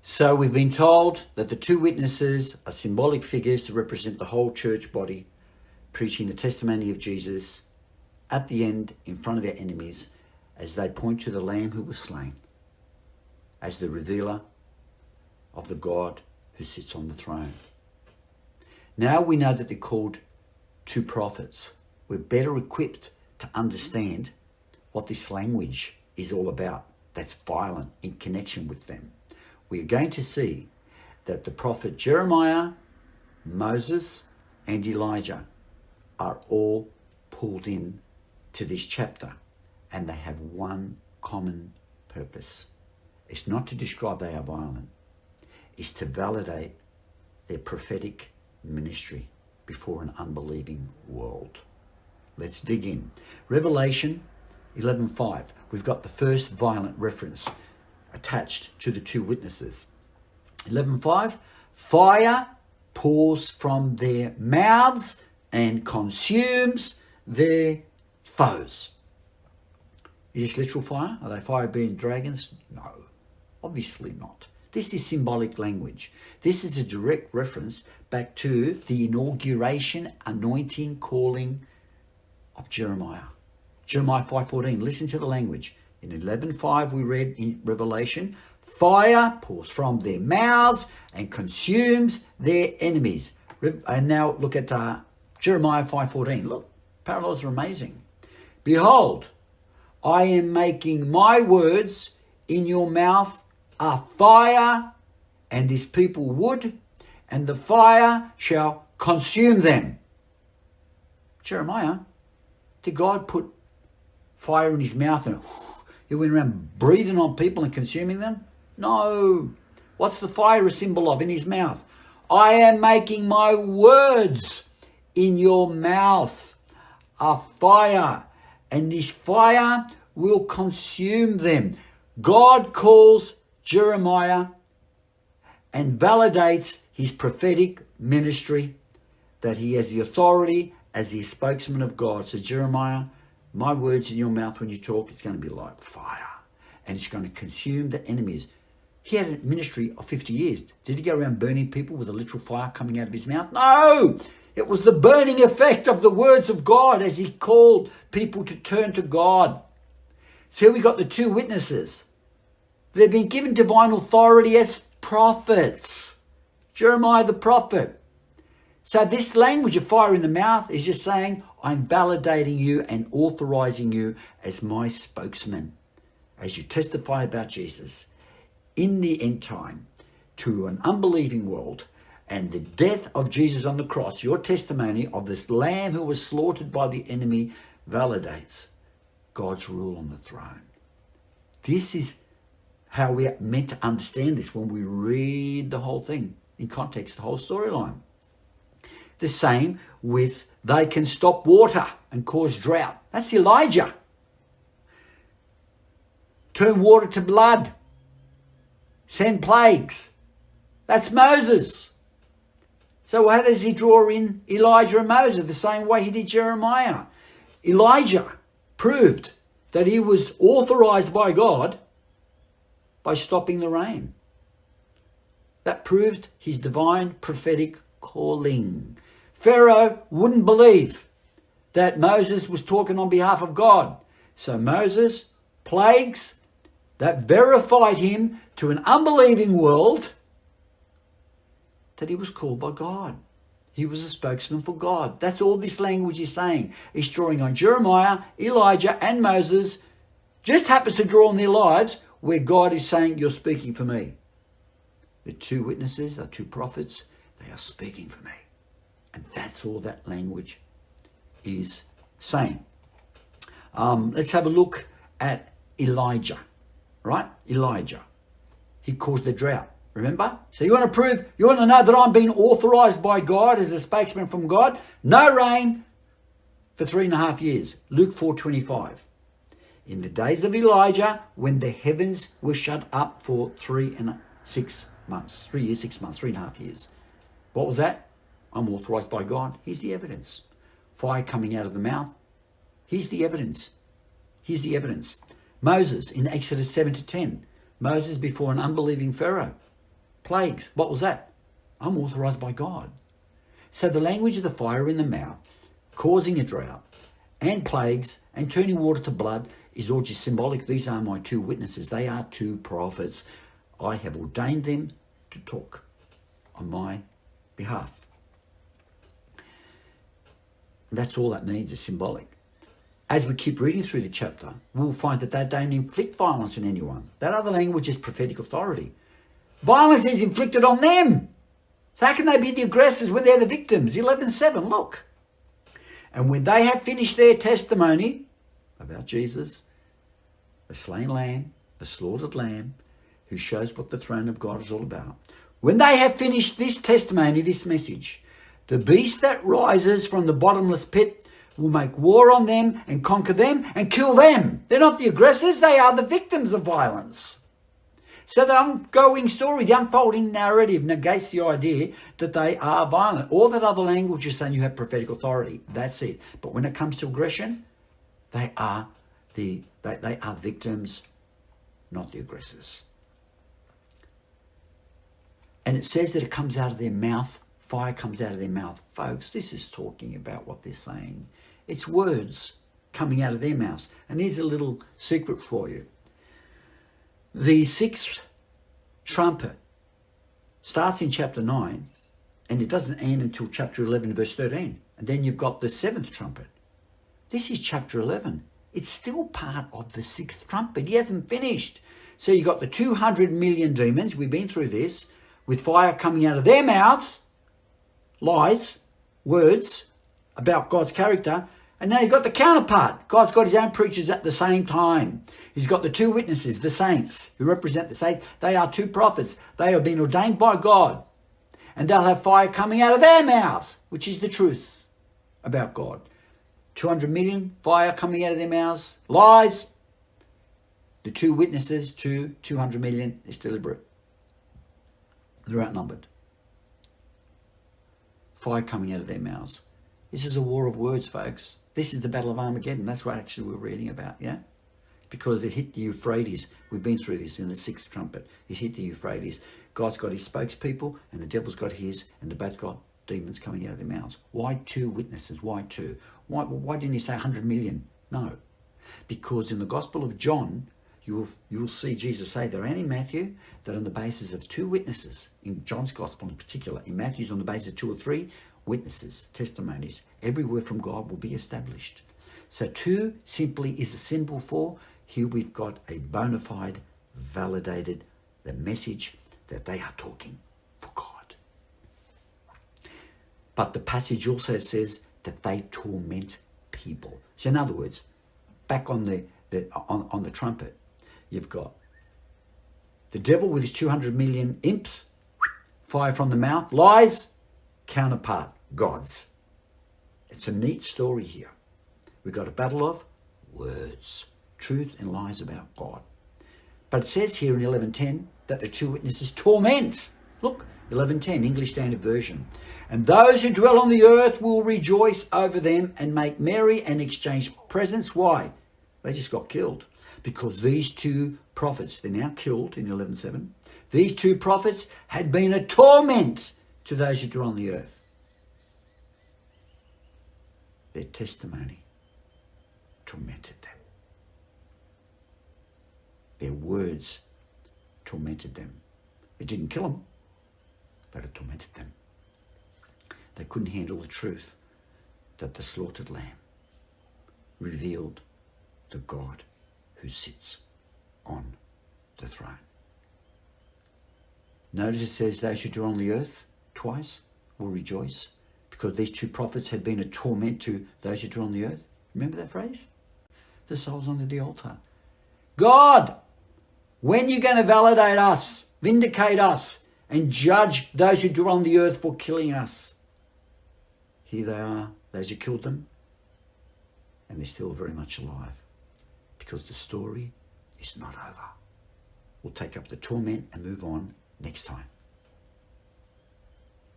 So we've been told that the two witnesses are symbolic figures to represent the whole church body, preaching the testimony of Jesus at the end in front of their enemies as they point to the Lamb who was slain as the revealer of the God who sits on the throne. Now we know that they're called two prophets. We're better equipped to understand what this language is all about that's violent in connection with them. We are going to see that the prophet Jeremiah, Moses, and Elijah are all pulled in to this chapter, and they have one common purpose. It's not to describe they are violent. It's to validate their prophetic ministry before an unbelieving world. Let's dig in. Revelation 11:5. We've got the first violent reference attached to the two witnesses. 11:5. Fire pours from their mouths and consumes their foes. Is this literal fire? Are they fire-breathing dragons? No, obviously not. This is symbolic language. This is a direct reference back to the inauguration, anointing, calling of Jeremiah. Jeremiah 5:14. Listen to the language. In 11:5 we read in Revelation, fire pours from their mouths and consumes their enemies. And now look at Jeremiah 5:14. Look, parallels are amazing. Behold, I am making my words in your mouth a fire, and this people wood, and the fire shall consume them. Jeremiah, did God put fire in his mouth and he went around breathing on people and consuming them? No. What's the fire a symbol of in his mouth? I am making my words in your mouth a fire, and this fire will consume them. God calls Jeremiah and validates his prophetic ministry, that he has the authority as the spokesman of God. So Jeremiah, my words in your mouth when you talk, it's going to be like fire, and it's going to consume the enemies. He had a ministry of 50 years. Did he go around burning people with a literal fire coming out of his mouth? No! It was the burning effect of the words of God as he called people to turn to God. So here we got the two witnesses. They've been given divine authority as prophets. Jeremiah the prophet. So this language of fire in the mouth is just saying, I'm validating you and authorizing you as my spokesman, as you testify about Jesus in the end time to an unbelieving world, and the death of Jesus on the cross, your testimony of this lamb who was slaughtered by the enemy validates God's rule on the throne. This is how we are meant to understand this when we read the whole thing in context, the whole storyline. The same with they can stop water and cause drought. That's Elijah. Turn water to blood. Send plagues. That's Moses. So how does he draw in Elijah and Moses? The same way he did Jeremiah. Elijah proved that he was authorized by God by stopping the rain. That proved his divine prophetic calling. Pharaoh wouldn't believe that Moses was talking on behalf of God. So Moses, plagues, that verified him to an unbelieving world that he was called by God. He was a spokesman for God. That's all this language is saying. It's drawing on Jeremiah, Elijah, and Moses. Just happens to draw on their lives where God is saying, you're speaking for me. The two witnesses are two prophets. They are speaking for me. And that's all that language is saying. Let's have a look at Elijah, right? Elijah. He caused the drought. Remember? So you want to know that I'm being authorized by God as a spokesman from God? No rain for 3.5 years. Luke 4:25. In the days of Elijah, when the heavens were shut up for 3 and 6 months. 3 years, 6 months, 3.5 years. What was that? I'm authorized by God. Here's the evidence. Fire coming out of the mouth. Here's the evidence. Here's the evidence. Moses in Exodus 7-10. Moses before an unbelieving Pharaoh. Plagues. What was that? Unauthorized by God. So the language of the fire in the mouth, causing a drought, and plagues, and turning water to blood is all just symbolic. These are my two witnesses. They are two prophets. I have ordained them to talk on my behalf. That's all that means is symbolic. As we keep reading through the chapter, we'll find that they don't inflict violence on anyone. That other language is prophetic authority. Violence is inflicted on them. So how can they be the aggressors when they're the victims? 11:7, look. And when they have finished their testimony about Jesus, the slain lamb, the slaughtered lamb, who shows what the throne of God is all about. When they have finished this testimony, this message, the beast that rises from the bottomless pit will make war on them and conquer them and kill them. They're not the aggressors, they are the victims of violence. So the ongoing story, the unfolding narrative negates the idea that they are violent. All that other language is saying you have prophetic authority. That's it. But when it comes to aggression, they are victims, not the aggressors. And it says that it comes out of their mouth. Fire comes out of their mouth. Folks, this is talking about what they're saying. It's words coming out of their mouths. And here's a little secret for you. The sixth trumpet starts in chapter 9 and it doesn't end until chapter 11, verse 13. And then you've got the seventh trumpet. This is chapter 11. It's still part of the sixth trumpet. He hasn't finished. So you've got the 200 million demons. We've been through this. With fire coming out of their mouths. Lies, words about God's character. And now you've got the counterpart. God's got his own preachers at the same time. He's got the two witnesses, the saints, who represent the saints. They are two prophets. They have been ordained by God. And they'll have fire coming out of their mouths, which is the truth about God. 200 million, fire coming out of their mouths. Lies. The two witnesses to 200 million is deliberate. They're outnumbered. Fire coming out of their mouths. This is a war of words, folks. This is the Battle of Armageddon. That's what actually we're reading about, yeah? Because it hit the Euphrates. We've been through this in the sixth trumpet. It hit the Euphrates. God's got his spokespeople and the devil's got his, and they both got demons coming out of their mouths. Why two witnesses? Why two? Why didn't he say 100 million? No. Because in the Gospel of John, you'll see Jesus say there and in Matthew that on the basis of two witnesses, in John's Gospel in particular, in Matthew's on the basis of 2 or 3 witnesses, testimonies, every word from God will be established. So 2 simply is a symbol for, here we've got a bona fide, validated, the message that they are talking for God. But the passage also says that they torment people. So in other words, back on the trumpet, you've got the devil with his 200 million imps, fire from the mouth, lies, counterpart, gods. It's a neat story here. We've got a battle of words, truth and lies about God. But it says here in 11:10 that the two witnesses torment. Look, 11:10, English Standard Version. And those who dwell on the earth will rejoice over them and make merry and exchange presents. Why? They just got killed. Because these two prophets, they're now killed in 11:7. These two prophets had been a torment to those who dwell on the earth. Their testimony tormented them. Their words tormented them. It didn't kill them, but it tormented them. They couldn't handle the truth that the slaughtered lamb revealed the God who sits on the throne. Notice it says those who dwell on the earth twice will rejoice because these two prophets had been a torment to those who dwell on the earth. Remember that phrase? The souls under the altar. God, when are you going to validate us, vindicate us, and judge those who dwell on the earth for killing us? Here they are, those who killed them, and they're still very much alive because the story is not over. We'll take up the torment and move on next time.